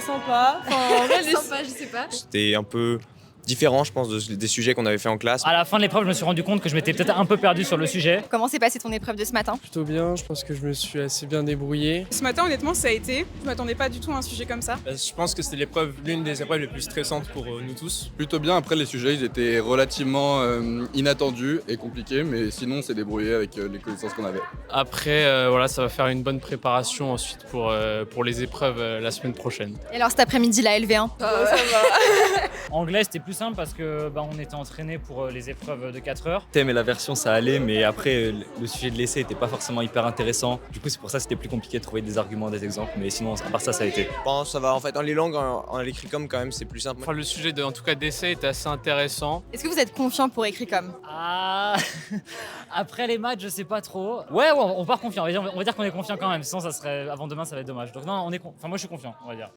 sympa. Enfin, en vrai, Sympa, je sais pas. C'était un peu différent, je pense, des sujets qu'on avait fait en classe. À la fin de l'épreuve, je me suis rendu compte que je m'étais peut-être un peu perdu sur le sujet. Comment s'est passée ton épreuve de ce matin? Plutôt bien, je pense que je me suis assez bien débrouillé. Ce matin, honnêtement, ça a été. Je m'attendais pas du tout à un sujet comme ça. Je pense que c'était l'une des épreuves les plus stressantes pour nous tous. Plutôt bien, après les sujets ils étaient relativement inattendus et compliqués, mais sinon on s'est débrouillé avec les connaissances qu'on avait. Après, voilà, ça va faire une bonne préparation ensuite pour les épreuves la semaine prochaine. Et alors cet après-midi, la LV1? Ça va. Anglais, c'était plus simple parce que on était entraîné pour les épreuves de 4 heures. Le thème et la version ça allait, mais après le sujet de l'essai était pas forcément hyper intéressant. Du coup c'est pour ça que c'était plus compliqué de trouver des arguments, des exemples, mais sinon à part ça a été. Je pense que ça va, en fait, dans les langues, en l'écrit comme quand même, c'est plus simple. Enfin, le sujet en tout cas d'essai était assez intéressant. Est-ce que vous êtes confiant pour écrit comme? Ah, après les maths, je sais pas trop. Ouais, on part confiant. On va dire qu'on est confiant quand même. Sinon, ça serait avant demain, ça va être dommage. Donc non, moi je suis confiant, on va dire.